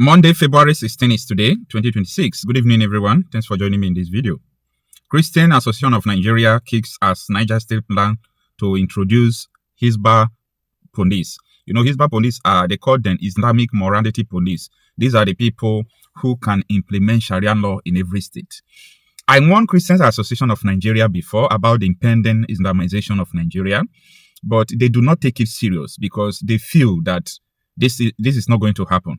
Monday, February 16 is today, 2026. Good evening, everyone. Thanks for joining me in this video. Christian Association of Nigeria kicks as Niger State plan to introduce Hisbah police. You know, Hisbah police they call them Islamic morality police. These are the people who can implement Sharia law in every state. I warned Christian Association of Nigeria before about the impending Islamization of Nigeria, but they do not take it serious because they feel that this is not going to happen.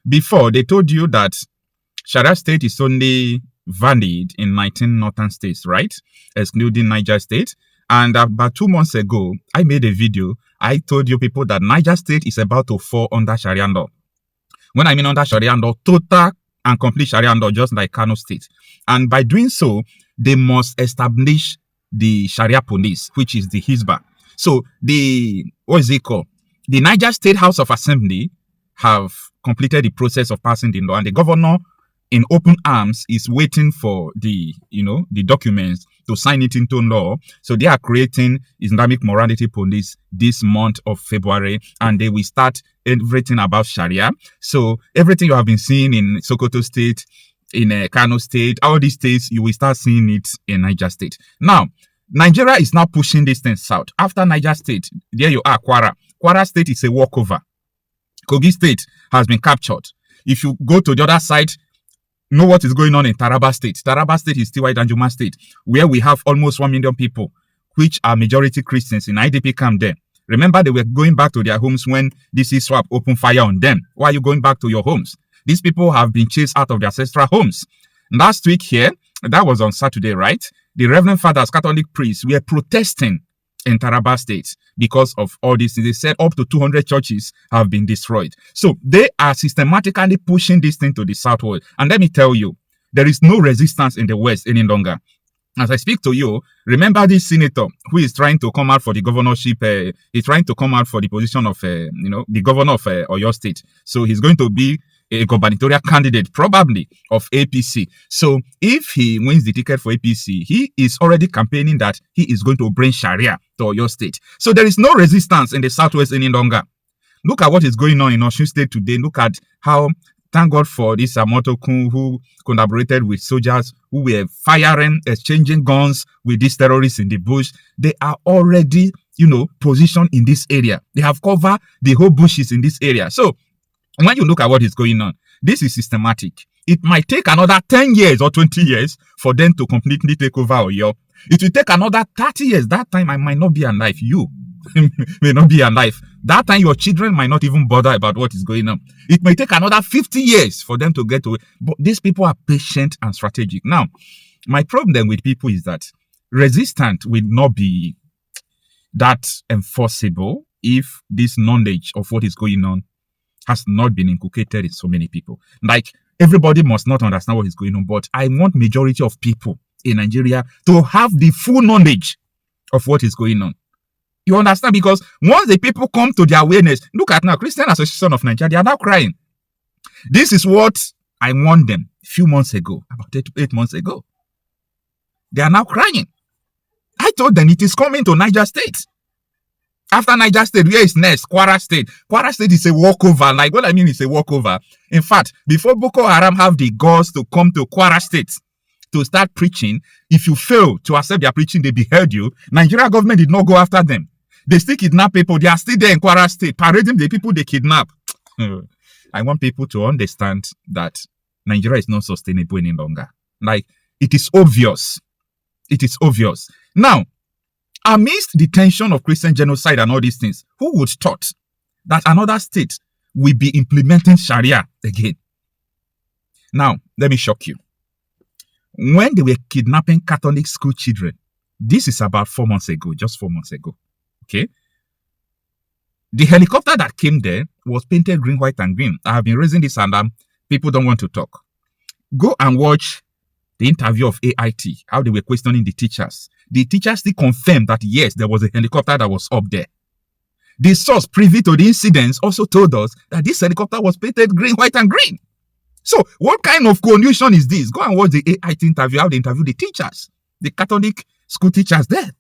Before, they told you that Sharia state is only valid in 19 northern states, right? Excluding Niger state. And about 2 months ago, I made a video. I told you people that Niger state is about to fall under Sharia law. When I mean under Sharia law, total and complete Sharia law, just like Kano state. And by doing so, they must establish the Sharia police, which is the Hisbah. So what is it called? The Niger State House of Assembly have completed the process of passing the law, and the governor in open arms is waiting for the documents to sign it into law. So they are creating Islamic morality police this month of February, and they will start everything about Sharia. So everything you have been seeing in Sokoto State, in Kano State, all these states, you will start seeing it in Niger State. Now, Nigeria is now pushing this thing south. After Niger State, there you are, Kwara. Kwara State is a walkover. Kogi State has been captured. If you go to the other side, know what is going on in Taraba State. Taraba State is still White Danjuma State, where we have almost 1 million people, which are majority Christians in IDP camp there. Remember, they were going back to their homes when DC swap opened fire on them. Why are you going back to your homes? These people have been chased out of their ancestral homes. Last week here, that was on Saturday, right? The Reverend Fathers, Catholic priests, were protesting in Taraba State because of all this. They said up to 200 churches have been destroyed. So they are systematically pushing this thing to the southward. And let me tell you, there is no resistance in the West any longer. As I speak to you, remember this senator who is trying to come out for the governorship. He's trying to come out for the position of, the governor of Oyo State. So he's going to be a gubernatorial candidate, probably of APC. So if he wins the ticket for APC, he is already campaigning that he is going to bring Sharia to your state. So there is no resistance in the Southwest any longer. Look at what is going on in Osun State today. Look at how, thank God for this Amotokun who collaborated with soldiers who were firing, exchanging guns with these terrorists in the bush. They are already, positioned in this area. They have covered the whole bushes in this area. So when you look at what is going on, this is systematic. It might take another 10 years or 20 years for them to completely take over Oyo. It will take another 30 years. That time I might not be alive. You may not be alive. That time your children might not even bother about what is going on. It may take another 50 years for them to get to it. But these people are patient and strategic. Now, my problem with people is that resistance will not be that enforceable if this knowledge of what is going on has not been inculcated in so many people. Like, everybody must not understand what is going on, but I want majority of people in Nigeria to have the full knowledge of what is going on. You understand? Because once the people come to their awareness, look at now, Christian Association of Nigeria, they are now crying. This is what I warned them a few months ago, about 8 months ago. They are now crying. I told them it is coming to Niger State. After Niger State, where is next? Kwara State. Kwara State is a walkover. Like, what I mean is a walkover. In fact, before Boko Haram have the guts to come to Kwara State to start preaching, if you fail to accept their preaching, they behead you. Nigeria government did not go after them. They still kidnap people. They are still there in Kwara State, parading the people they kidnap. I want people to understand that Nigeria is not sustainable any longer. Like, it is obvious. It is obvious. Now, amidst the tension of Christian genocide and all these things, who would thought that another state will be implementing Sharia again? Now, let me shock you. When they were kidnapping Catholic school children, this is about 4 months ago, just 4 months ago, okay? The helicopter that came there was painted green, white, and green. I have been raising this and people don't want to talk. Go and watch the interview of AIT, how they were questioning the teachers. The teachers still confirmed that, yes, there was a helicopter that was up there. The source privy to the incidents also told us that this helicopter was painted green, white, and green. So what kind of collusion is this? Go and watch the AIT interview, how they interview the teachers, the Catholic school teachers there.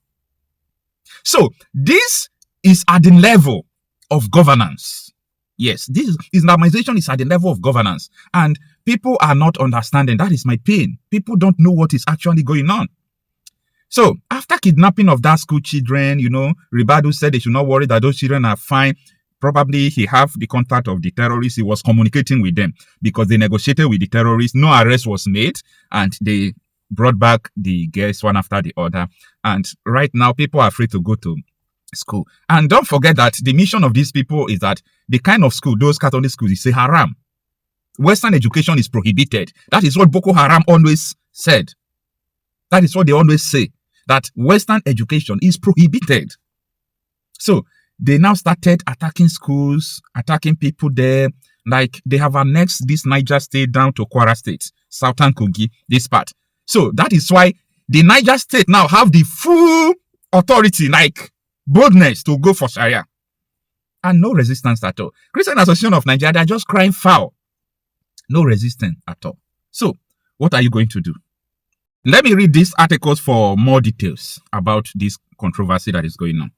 So this is at the level of governance. Yes, this Islamization is at the level of governance, and people are not understanding. That is my pain. People don't know what is actually going on. So after kidnapping of that school children, Ribadu said they should not worry that those children are fine. Probably he have the contact of the terrorists. He was communicating with them because they negotiated with the terrorists. No arrest was made, and they brought back the girls one after the other. And right now, people are afraid to go to school. And don't forget that the mission of these people is that the kind of school, those Catholic schools, is a haram. Western education is prohibited. That is what Boko Haram always said. That is what they always say, that Western education is prohibited. So they now started attacking schools, attacking people there. Like they have annexed this Niger state down to Kwara state, Southern Kogi, this part. So that is why the Niger state now have the full authority, like boldness to go for Sharia. And no resistance at all. Christian Association of Nigeria, they're just crying foul. No resistance at all. So what are you going to do? Let me read these articles for more details about this controversy that is going on.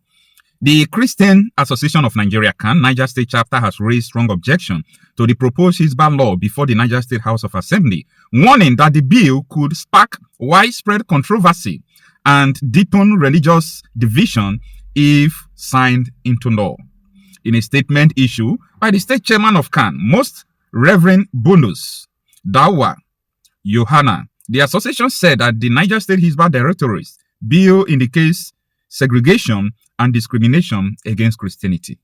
The Christian Association of Nigeria, CAN, Niger State chapter has raised strong objection to the proposed Hisbah law before the Niger State House of Assembly, warning that the bill could spark widespread controversy and deepen religious division if signed into law. In a statement issued by the state chairman of CAN, Most Reverend Bonus Dawa Yohana, the association said that the Niger State Hisbah Directorate's bill indicates segregation and discrimination against Christianity.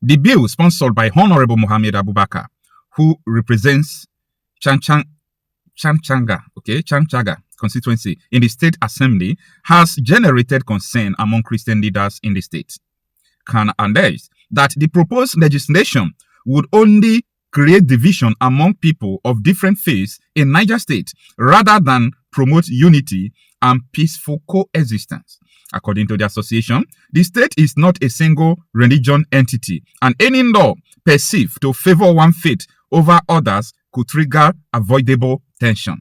The bill, sponsored by Honorable Mohammed Abubakar, who represents Chanchaga constituency in the State Assembly, has generated concern among Christian leaders in the state. Can allege that the proposed legislation would only create division among people of different faiths in Niger State rather than promote unity and peaceful coexistence. According to the association, the state is not a single religion entity, and any law perceived to favor one faith over others could trigger avoidable tension.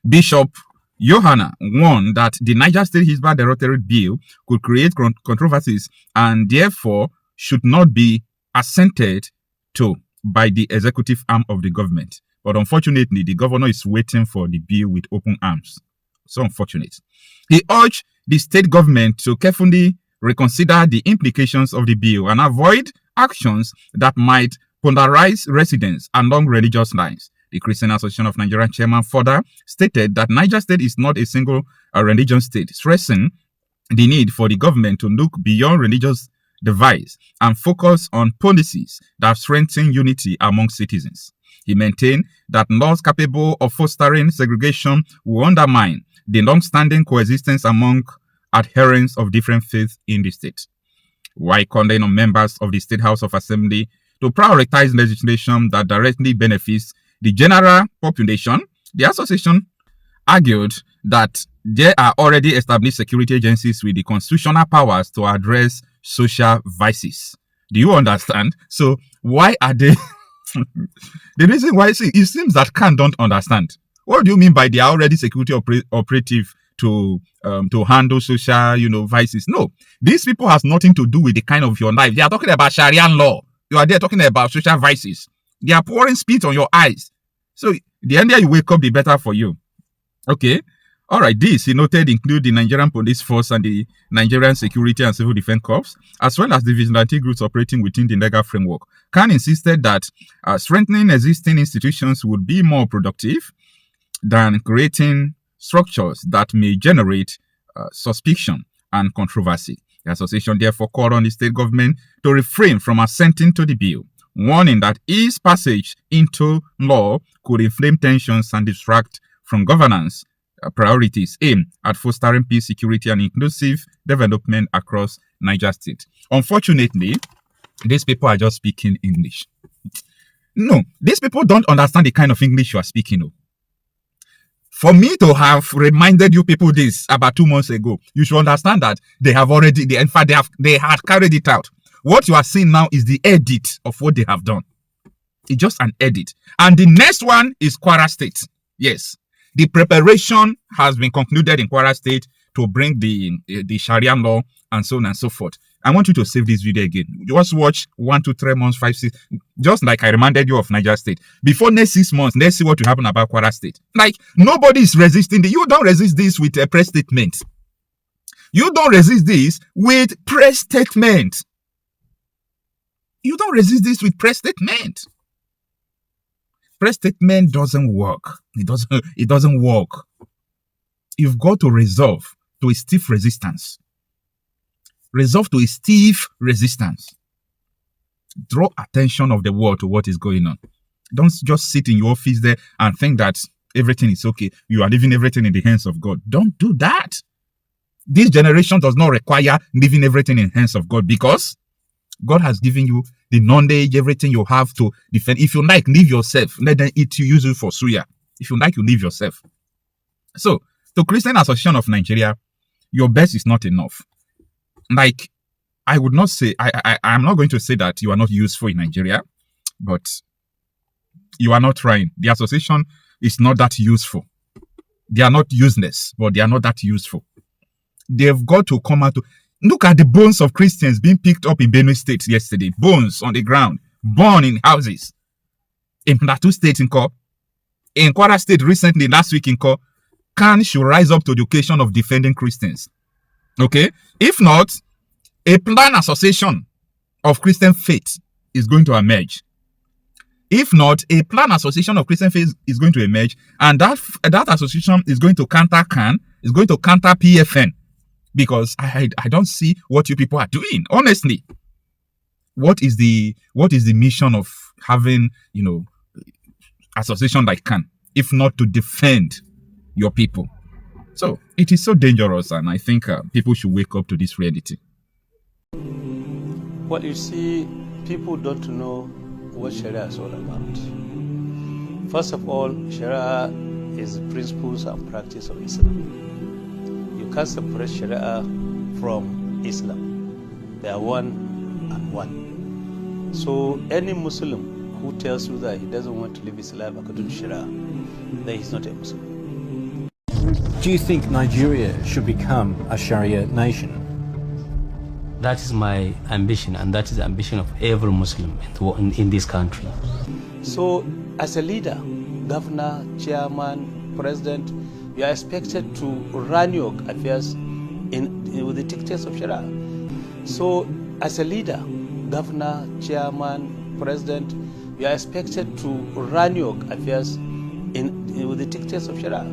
Bishop Yohana warned that the Niger State Hisbah Directorate bill could create controversies and therefore should not be assented to by the executive arm of the government. But unfortunately, the governor is waiting for the bill with open arms. So unfortunate. He urged the state government to carefully reconsider the implications of the bill and avoid actions that might polarize residents along religious lines. The Christian Association of Nigeria chairman further stated that Niger State is not a single religion state, stressing the need for the government to look beyond religious divides and focus on policies that strengthen unity among citizens. He maintained that laws capable of fostering segregation will undermine the long-standing coexistence among adherents of different faiths in the state. While calling on members of the State House of Assembly to prioritize legislation that directly benefits the general population, the association argued that there are already established security agencies with the constitutional powers to address social vices. Do you understand? So why are they... The reason why it seems that CAN don't understand. What do you mean by they are already security operative to handle social, vices? No, these people has nothing to do with the kind of your life. They are talking about Sharia law. You are there talking about social vices. They are pouring spit on your eyes. So the earlier you wake up, the better for you. Okay. All right. This, he noted, include the Nigerian Police Force and the Nigerian Security and Civil Defense Corps, as well as the vigilante groups operating within the legal framework. CAN insisted that strengthening existing institutions would be more productive than creating structures that may generate suspicion and controversy. The association therefore called on the state government to refrain from assenting to the bill, warning that its passage into law could inflame tensions and distract from governance priorities aimed at fostering peace, security, and inclusive development across Niger State. Unfortunately, these people are just speaking English. No, these people don't understand the kind of English you are speaking of. For me to have reminded you people this about 2 months ago, you should understand that they have already, in fact, they had carried it out. What you are seeing now is the edit of what they have done. It's just an edit. And the next one is Kwara State. Yes. The preparation has been concluded in Kwara State to bring the Sharia law and so on and so forth. I want you to save this video again. Just watch 1, 2, 3 months, 5, 6. Just like I reminded you of Niger State. Before next 6 months, let's see what will happen about Kwara State. Like, nobody is resisting this. You don't resist this with a press statement. You don't resist this with press statement. You don't resist this with press statement. Press statement doesn't work. It doesn't work. You've got to resolve to a stiff resistance. Resolve to a stiff resistance. Draw attention of the world to what is going on. Don't just sit in your office there and think that everything is okay. You are leaving everything in the hands of God. Don't do that. This generation does not require leaving everything in the hands of God, because God has given you the knowledge, everything you have to defend. If you like, leave yourself. Let them eat you, use you for suya. If you like, you leave yourself. So, to Christian Association of Nigeria, your best is not enough. Like, I would not say, I'm not going to say that you are not useful in Nigeria, but you are not trying. The association is not that useful. They are not useless, but they are not that useful. They've got to come out to look at the bones of Christians being picked up in Benue State yesterday. Bones on the ground, born in houses. In Plateau State in Ko, in Kwara State recently, last week in Ko, Khan should rise up to the occasion of defending Christians. Okay? If not, a planned association of Christian faith is going to emerge. If not, a planned association of Christian faith is going to emerge, and that association is going to counter Khan, is going to counter PFN. Because I don't see what you people are doing. Honestly, what is the mission of having, association like Khan, if not to defend your people? So it is so dangerous, and I think people should wake up to this reality. Well, you see, people don't know what Sharia is all about. First of all, Sharia is the principles and practice of Islam. You can't separate Sharia from Islam. They are one and one. So any Muslim who tells you that he doesn't want to live his life according to Sharia, then he's not a Muslim. Do you think Nigeria should become a Sharia nation? That is my ambition, and that is the ambition of every Muslim in this country. So as a leader, governor, chairman, president, you are expected to run your affairs with the dictates of Sharia. So as a leader, governor, chairman, president, you are expected to run your affairs with the dictates of Sharia.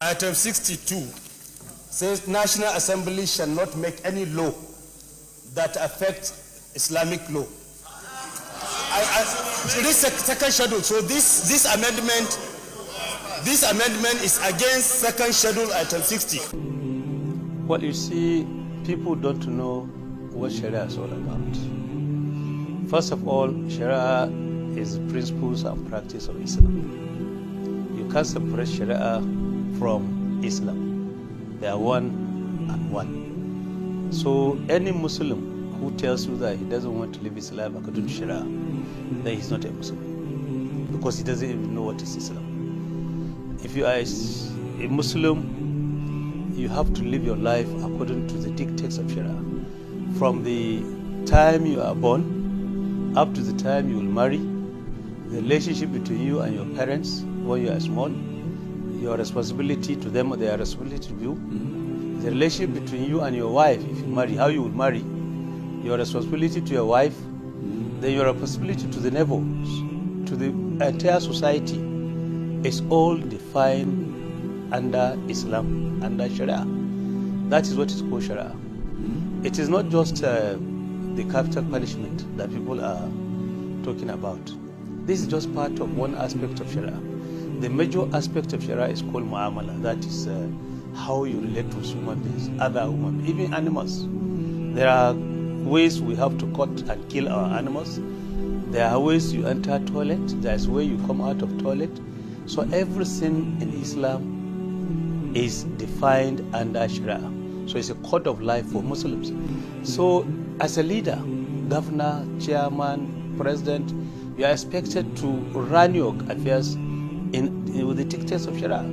Item 62 says National Assembly shall not make any law that affects Islamic law. This second schedule. So this amendment is against second schedule, item 60. Well, you see, people don't know what Sharia is all about. First of all, Sharia is the principles and practice of Islam. You can't separate Sharia from Islam. They are one and one. So any Muslim who tells you that he doesn't want to live his life according to Sharia, then he's not a Muslim, because he doesn't even know what is Islam. If you are a Muslim, you have to live your life according to the dictates of Sharia. From the time you are born up to the time you will marry, the relationship between you and your parents when you are small, your responsibility to them or their responsibility to you, the relationship between you and your wife, if you marry, how you will marry, your responsibility to your wife, then your responsibility to the neighbors, to the entire society, is all defined under Islam, under Sharia. That is what is called Sharia. It is not just the capital punishment that people are talking about. This is just part of one aspect of Sharia. The major aspect of Sharia is called mu'amala. That is how you relate to human beings, other human beings, even animals. There are ways we have to cut and kill our animals. There are ways you enter toilet. There is way you come out of toilet. So everything in Islam is defined under Sharia. So it's a code of life for Muslims. So as a leader, governor, chairman, president, you are expected to run your affairs with the dictates of Sharia.